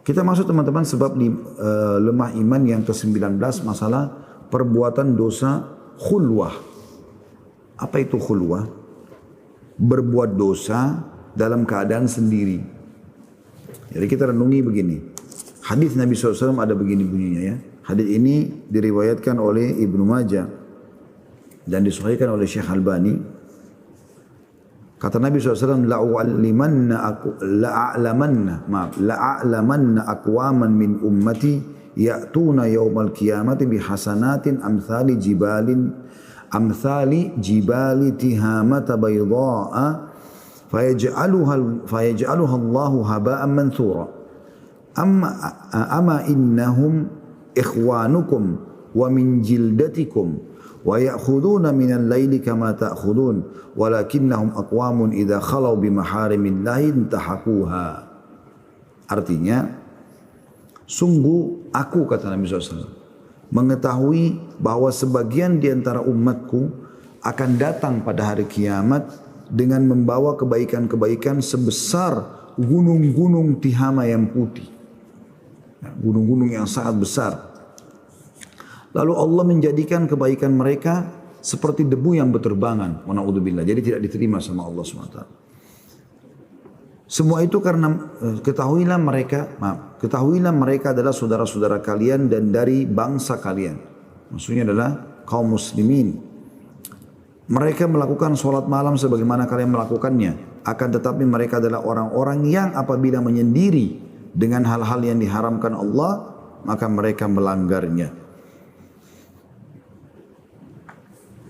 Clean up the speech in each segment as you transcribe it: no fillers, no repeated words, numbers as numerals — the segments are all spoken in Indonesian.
Kita masuk teman-teman sebab lemah iman yang ke-19 masalah perbuatan dosa khulwah. Apa itu khulwah? Berbuat dosa dalam keadaan sendiri. Jadi kita renungi begini. Hadis Nabi SAW ada begini bunyinya ya. Hadis ini diriwayatkan oleh Ibnu Majah dan disahihkan oleh Syekh Albani. Kata Nabi SAW, la'a'lamanna aqwaman min ummati ya'tuna yawmal qiyamati bihasanatin amthali jibali tihamata bayda'a fayaj'aluha Allahu haba'an manthura. Amma innahum ikhwanukum wa min jildatikum wa ya'khuduna minal laili kama ta'khudun walakinnahum aqwamun idza khalau bi maharimillahi intahaquha. Artinya, sungguh aku, kata Nabi SAW, mengetahui bahwa sebagian di antara umatku akan datang pada hari kiamat dengan membawa kebaikan-kebaikan sebesar gunung-gunung Tihama yang putih. Gunung-gunung yang sangat besar. Lalu Allah menjadikan kebaikan mereka seperti debu yang berterbangan. Wa na'udzubillah. Jadi tidak diterima sama Allah SWT. Semua itu karena ketahuilah mereka adalah saudara-saudara kalian dan dari bangsa kalian. Maksudnya adalah kaum muslimin. Mereka melakukan sholat malam sebagaimana kalian melakukannya. Akan tetapi mereka adalah orang-orang yang apabila menyendiri dengan hal-hal yang diharamkan Allah, maka mereka melanggarnya.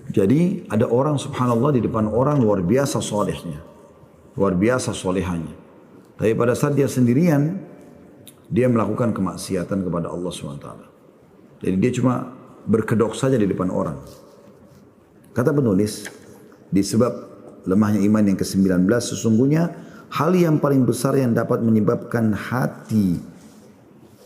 Jadi ada orang subhanallah di depan orang luar biasa solehnya. Luar biasa solehannya. Tapi pada saat dia sendirian, dia melakukan kemaksiatan kepada Allah SWT. Jadi dia cuma berkedok saja di depan orang. Kata penulis, di sebab lemahnya iman yang ke-19, sesungguhnya hal yang paling besar yang dapat menyebabkan hati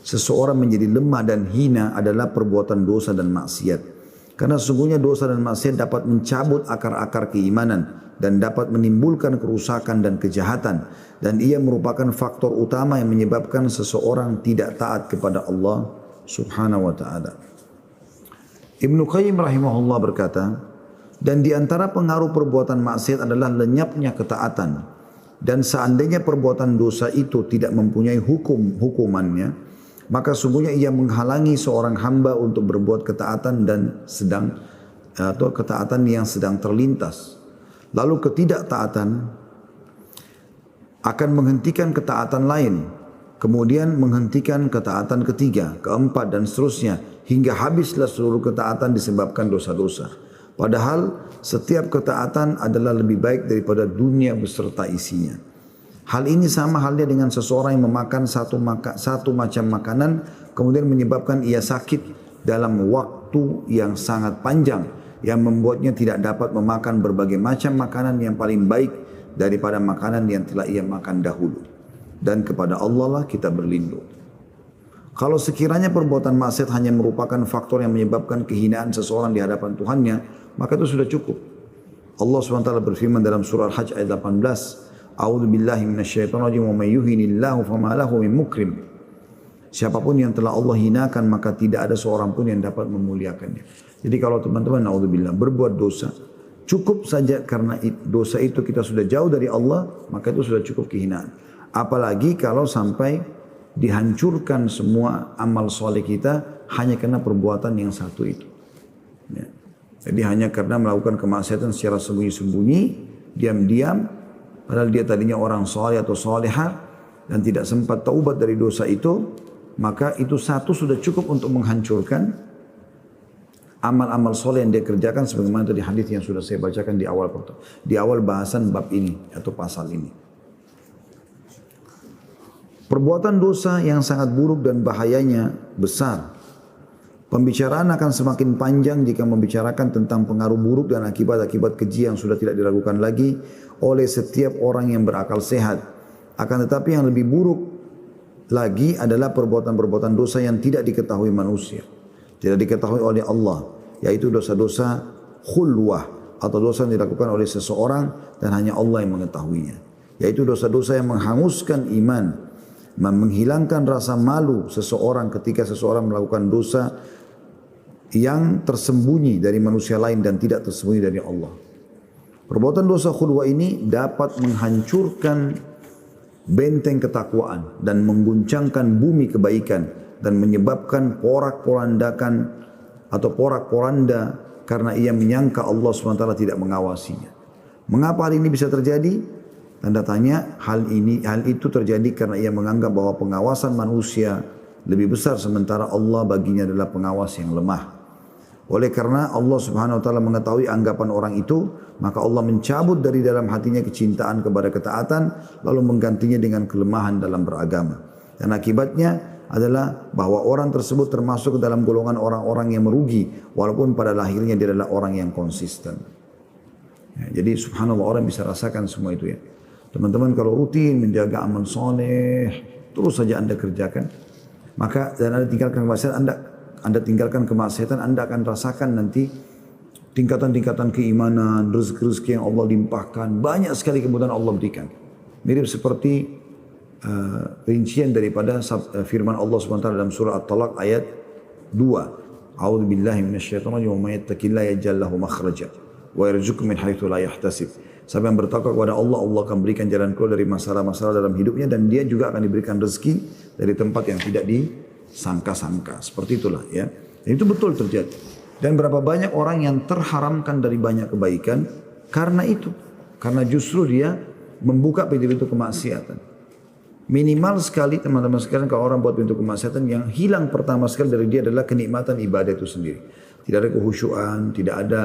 seseorang menjadi lemah dan hina adalah perbuatan dosa dan maksiat. Karena sesungguhnya dosa dan maksiat dapat mencabut akar-akar keimanan dan dapat menimbulkan kerusakan dan kejahatan. Dan ia merupakan faktor utama yang menyebabkan seseorang tidak taat kepada Allah subhanahu wa ta'ala. Ibnu Qayyim rahimahullah berkata, dan di antara pengaruh perbuatan maksiat adalah lenyapnya ketaatan. Dan seandainya perbuatan dosa itu tidak mempunyai hukumannya, maka sungguhnya ia menghalangi seorang hamba untuk berbuat ketaatan atau ketaatan yang sedang terlintas. Lalu ketidaktaatan akan menghentikan ketaatan lain, kemudian menghentikan ketaatan ketiga, keempat dan seterusnya hingga habislah seluruh ketaatan disebabkan dosa-dosa. Padahal setiap ketaatan adalah lebih baik daripada dunia beserta isinya. Hal ini sama halnya dengan seseorang yang memakan satu macam makanan kemudian menyebabkan ia sakit dalam waktu yang sangat panjang yang membuatnya tidak dapat memakan berbagai macam makanan yang paling baik daripada makanan yang telah ia makan dahulu. Dan kepada Allah lah kita berlindung. Kalau sekiranya perbuatan maksiat hanya merupakan faktor yang menyebabkan kehinaan seseorang di hadapan Tuhannya, maka itu sudah cukup. Allah SWT berfirman dalam surah Al-Hajj ayat 18, A'udzu billahi minasyaitonir rajim wa may yuhinillahu fama lahu min mukrim. Siapapun yang telah Allah hinakan maka tidak ada seorang pun yang dapat memuliakannya. Jadi kalau teman-teman naudzubillah berbuat dosa, cukup saja karena dosa itu kita sudah jauh dari Allah, maka itu sudah cukup kehinaan. Apalagi kalau sampai dihancurkan semua amal soleh kita hanya karena perbuatan yang satu itu. Ya. Jadi hanya karena melakukan kemaksiatan secara sembunyi-sembunyi, diam-diam, padahal dia tadinya orang soleh atau soleha dan tidak sempat taubat dari dosa itu, maka itu satu sudah cukup untuk menghancurkan amal-amal soleh yang dia kerjakan sebagaimana tadi hadis yang sudah saya bacakan di awal bahasan bab ini atau pasal ini. Perbuatan dosa yang sangat buruk dan bahayanya besar. Pembicaraan akan semakin panjang jika membicarakan tentang pengaruh buruk dan akibat-akibat keji yang sudah tidak diragukan lagi oleh setiap orang yang berakal sehat. Akan tetapi yang lebih buruk lagi adalah perbuatan-perbuatan dosa yang tidak diketahui manusia, tidak diketahui oleh Allah, yaitu dosa-dosa khulwah atau dosa yang dilakukan oleh seseorang dan hanya Allah yang mengetahuinya, yaitu dosa-dosa yang menghanguskan iman menghilangkan rasa malu seseorang ketika seseorang melakukan dosa yang tersembunyi dari manusia lain dan tidak tersembunyi dari Allah. Perbuatan dosa khulwah ini dapat menghancurkan benteng ketakwaan dan mengguncangkan bumi kebaikan dan menyebabkan porak-porandakan atau porak-poranda karena ia menyangka Allah SWT tidak mengawasinya. Mengapa hal ini bisa terjadi? Tanda tanya, hal itu terjadi karena ia menganggap bahwa pengawasan manusia lebih besar sementara Allah baginya adalah pengawas yang lemah. Oleh karena Allah Subhanahu wa taala mengetahui anggapan orang itu, maka Allah mencabut dari dalam hatinya kecintaan kepada ketaatan lalu menggantinya dengan kelemahan dalam beragama. Dan akibatnya adalah bahwa orang tersebut termasuk ke dalam golongan orang-orang yang merugi walaupun pada lahirnya dia adalah orang yang konsisten. Ya, jadi subhanallah, orang bisa rasakan semua itu ya. Teman-teman kalau rutin menjaga amal soleh terus saja Anda kerjakan, maka dan Anda tinggalkan kemaksiatan, Anda tinggalkan kemaksiatan, Anda akan rasakan nanti tingkatan-tingkatan keimanan, rezeki-rezeki yang Allah limpahkan, banyak sekali kemudahan Allah berikan. Mirip seperti rincian daripada firman Allah SWT dalam surah At-Talaq ayat 2. A'udzu billahi minasyaitonir rajim, wa may yattaqillaha yaj'al lahu makhraja wa yarzuqhu min haitsu la yahtasib. Siapa yang bertakwa kepada Allah, Allah akan berikan jalan keluar dari masalah-masalah dalam hidupnya dan dia juga akan diberikan rezeki dari tempat yang tidak disangka-sangka. Seperti itulah ya. Dan itu betul terjadi. Dan berapa banyak orang yang terharamkan dari banyak kebaikan karena itu. Karena justru dia membuka pintu-pintu kemaksiatan. Minimal sekali teman-teman sekalian kalau orang buat pintu kemaksiatan, yang hilang pertama sekali dari dia adalah kenikmatan ibadah itu sendiri. Tidak ada kehusyuan, tidak ada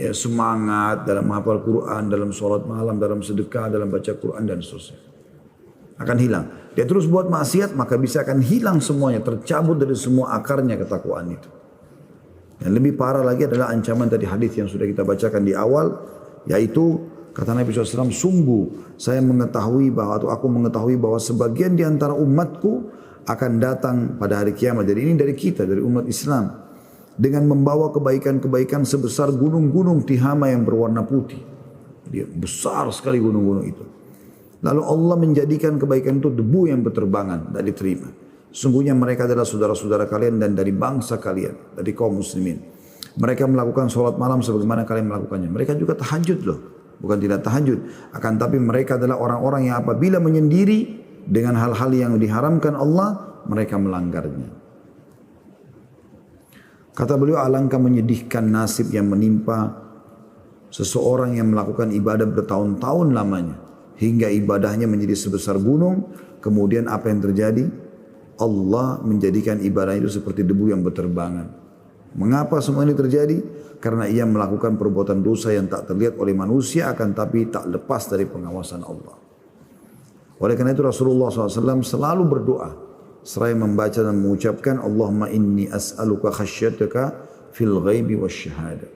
semangat dalam menghafal Quran, dalam sholat malam, dalam sedekah, dalam baca Quran dan seterusnya. Akan hilang. Dia terus buat maksiat maka bisa akan hilang semuanya, tercabut dari semua akarnya ketakwaan itu. Dan lebih parah lagi adalah ancaman tadi hadis yang sudah kita bacakan di awal, yaitu kata Nabi SAW, sungguh saya mengetahui bahwa atau aku mengetahui bahwa sebagian di antara umatku akan datang pada hari kiamat. Jadi ini dari kita, dari umat Islam, dengan membawa kebaikan-kebaikan sebesar gunung-gunung Tihama yang berwarna putih. Dia besar sekali gunung-gunung itu. Lalu Allah menjadikan kebaikan itu debu yang berterbangan, tidak diterima. Sungguhnya mereka adalah saudara-saudara kalian dan dari bangsa kalian, dari kaum muslimin. Mereka melakukan sholat malam sebagaimana kalian melakukannya. Mereka juga tahajud loh. Bukan tidak tahajud, akan tapi mereka adalah orang-orang yang apabila menyendiri dengan hal-hal yang diharamkan Allah, mereka melanggarnya. Kata beliau, alangkah menyedihkan nasib yang menimpa seseorang yang melakukan ibadah bertahun-tahun lamanya, hingga ibadahnya menjadi sebesar gunung, kemudian apa yang terjadi? Allah menjadikan ibadah itu seperti debu yang berterbangan. Mengapa semua ini terjadi? Karena ia melakukan perbuatan dosa yang tak terlihat oleh manusia akan tapi tak lepas dari pengawasan Allah. Oleh karena itu Rasulullah SAW selalu berdoa seraya membaca dan mengucapkan Allahumma inni as'aluka khasyataka fil ghaibi wasyahada.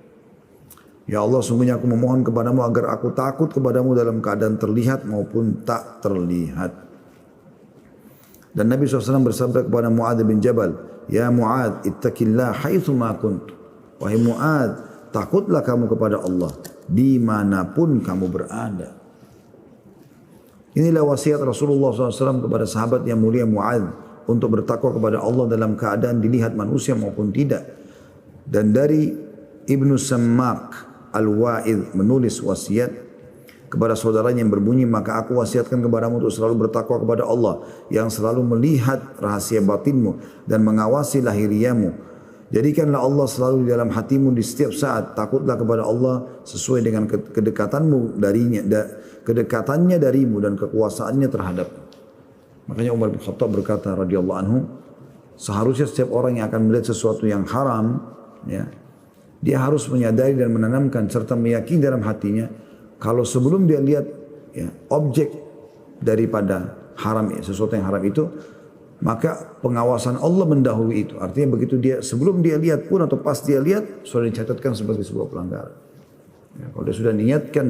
Ya Allah, sungguhnya aku memohon kepadamu agar aku takut kepadamu dalam keadaan terlihat maupun tak terlihat. Dan Nabi SAW bersabda kepada Mu'adz bin Jabal, ya Mu'adz, ittaqillah haitsu ma kunt. Wahai Mu'adz, takutlah kamu kepada Allah dimanapun kamu berada. Inilah wasiat Rasulullah SAW kepada sahabat yang mulia Mu'adz untuk bertakwa kepada Allah dalam keadaan dilihat manusia maupun tidak. Dan dari Ibnu Sammak Al-Wa'idh menulis wasiat kepada saudaranya yang berbunyi, maka aku wasiatkan kepadamu untuk selalu bertakwa kepada Allah yang selalu melihat rahasia batinmu dan mengawasi lahiriamu. Jadikanlah Allah selalu di dalam hatimu di setiap saat. Takutlah kepada Allah sesuai dengan kedekatanmu darinya, kedekatannya darimu dan kekuasaannya terhadap. Makanya Umar bin Khattab berkata radhiyallahu anhu, seharusnya setiap orang yang akan melihat sesuatu yang haram, ya, dia harus menyadari dan menanamkan serta meyakini dalam hatinya kalau sebelum dia lihat ya, objek daripada haram, sesuatu yang haram itu, maka pengawasan Allah mendahului itu. Artinya begitu dia, sebelum dia lihat pun atau pas dia lihat, sudah dicatatkan sebagai sebuah pelanggaran. Ya, kalau dia sudah niatkan,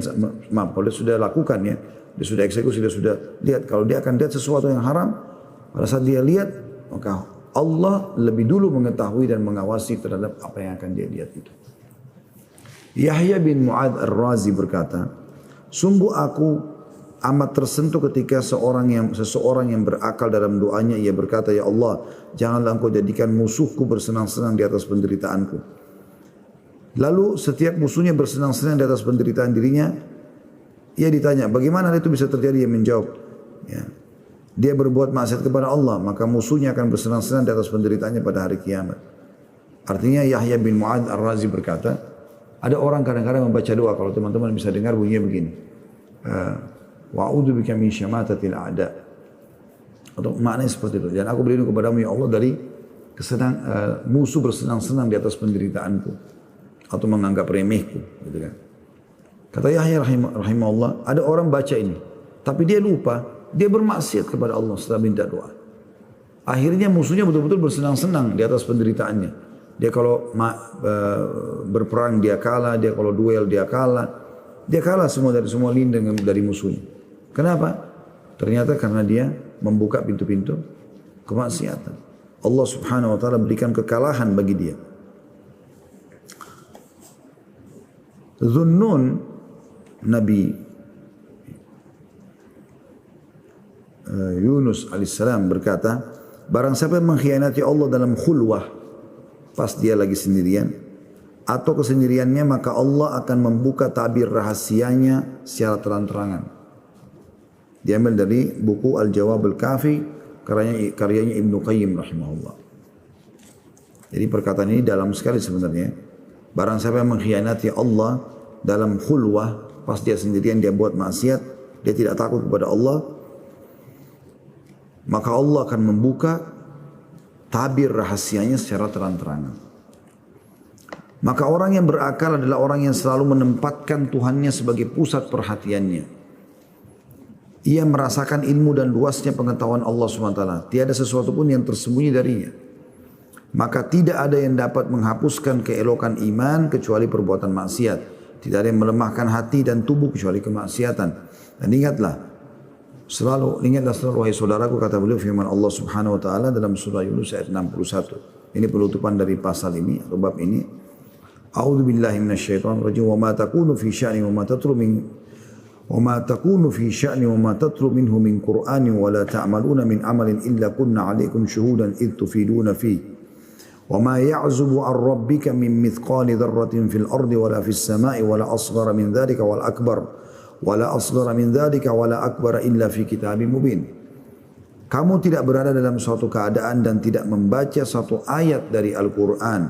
kalau dia sudah lakukan ya, dia sudah eksekusi, dia sudah lihat. Kalau dia akan lihat sesuatu yang haram, pada saat dia lihat, maka Allah lebih dulu mengetahui dan mengawasi terhadap apa yang akan dia lihat itu. Yahya bin Mu'adz Ar-Razi berkata, sungguh aku amat tersentuh ketika seseorang yang berakal dalam doanya ia berkata, ya Allah, janganlah engkau jadikan musuhku bersenang-senang di atas penderitaanku. Lalu setiap musuhnya bersenang-senang di atas penderitaan dirinya, ia ditanya, bagaimana itu bisa terjadi? Ia menjawab, ya, dia berbuat maksiat kepada Allah, maka musuhnya akan bersenang-senang di atas penderitaannya pada hari kiamat. Artinya Yahya bin Mu'adz Ar-Razi berkata, ada orang kadang-kadang membaca doa, kalau teman-teman bisa dengar bunyinya begini. Wa'udhu bika min syamatatil a'da. Atau maknanya seperti itu. Dan aku berlindung kepadamu ya Allah dari musuh bersenang-senang di atas penderitaanku. Atau menganggap remehku. Gitu kan. Kata Yahya rahimahullah, ada orang baca ini. Tapi dia lupa, dia bermaksiat kepada Allah setelah minta doa. Akhirnya musuhnya betul-betul bersenang-senang di atas penderitaannya. Dia kalau berperang dia kalah, dia kalau duel dia kalah. Dia kalah semua dari semua lini dari musuhnya. Kenapa? Ternyata karena dia membuka pintu-pintu kemaksiatan. Allah Subhanahu wa taala berikan kekalahan bagi dia. Dhunnun, Nabi Yunus alaihissalam berkata, barang siapa yang mengkhianati Allah dalam khulwah, pas dia lagi sendirian, atau kesendiriannya, maka Allah akan membuka tabir rahasianya secara terang-terangan. Diambil dari buku Al-Jawab Al-Kafi, karyanya Ibnu Qayyim rahimahullah. Jadi perkataan ini dalam sekali sebenarnya. Barang siapa yang mengkhianati Allah dalam khulwah, pas dia sendirian dia buat maksiat, dia tidak takut kepada Allah, maka Allah akan membuka tabir rahasianya secara terang-terangan. Maka orang yang berakal adalah orang yang selalu menempatkan Tuhannya sebagai pusat perhatiannya. Ia merasakan ilmu dan luasnya pengetahuan Allah SWT. Tiada sesuatu pun yang tersembunyi darinya. Maka tidak ada yang dapat menghapuskan keelokan iman kecuali perbuatan maksiat. Tidak ada yang melemahkan hati dan tubuh kecuali kemaksiatan. Dan ingatlah selalu wahai saudaraku, kata beliau firman Allah Subhanahu wa taala dalam surah Yunus ayat 61. Ini penutupan dari pasal ini atau bab ini. A'udzu billahi minasyaitonir rajim wa ma takunu fi sya'ni wa ma tatlu minhu min Qur'anin wa la ta'maluna min amalin illa kunna 'alaikum syuhudan id tufiduna fihi. وما يعزب عن ربك من مثقال ذرة في الأرض ولا في السماء ولا أصغر من ذلك ولا أكبر إلا في كتاب مبين. Kamu tidak berada dalam suatu keadaan dan tidak membaca satu ayat dari Al-Quran,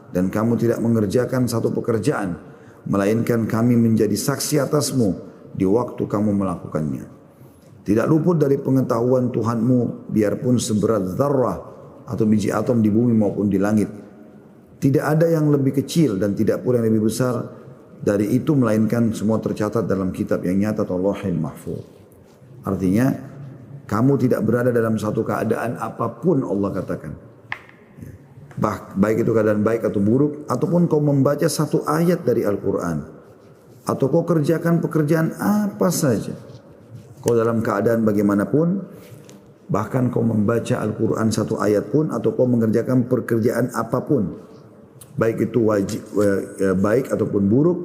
dan kamu tidak mengerjakan satu pekerjaan, melainkan kami menjadi saksi atasmu di waktu kamu melakukannya. Tidak luput dari pengetahuan Tuhanmu biarpun seberat zarrah atau biji atom di bumi maupun di langit. Tidak ada yang lebih kecil dan tidak pula yang lebih besar dari itu, melainkan semua tercatat dalam kitab yang nyata atau Lauhul Mahfuz. Artinya, kamu tidak berada dalam satu keadaan apapun, Allah katakan. Baik itu keadaan baik atau buruk, ataupun kau membaca satu ayat dari Al-Quran, atau kau kerjakan pekerjaan apa saja. Kau dalam keadaan bagaimanapun, bahkan kau membaca Al-Quran satu ayat pun, atau kau mengerjakan pekerjaan apapun, baik itu baik ataupun buruk,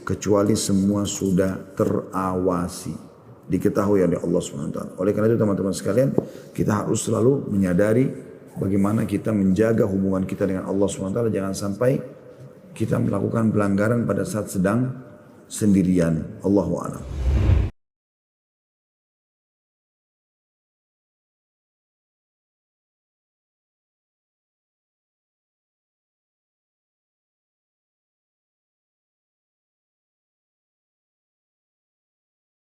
kecuali semua sudah terawasi, diketahui oleh Allah SWT. Oleh karena itu teman-teman sekalian, kita harus selalu menyadari bagaimana kita menjaga hubungan kita dengan Allah SWT. Jangan sampai kita melakukan pelanggaran pada saat sedang sendirian. Allahu a'lam.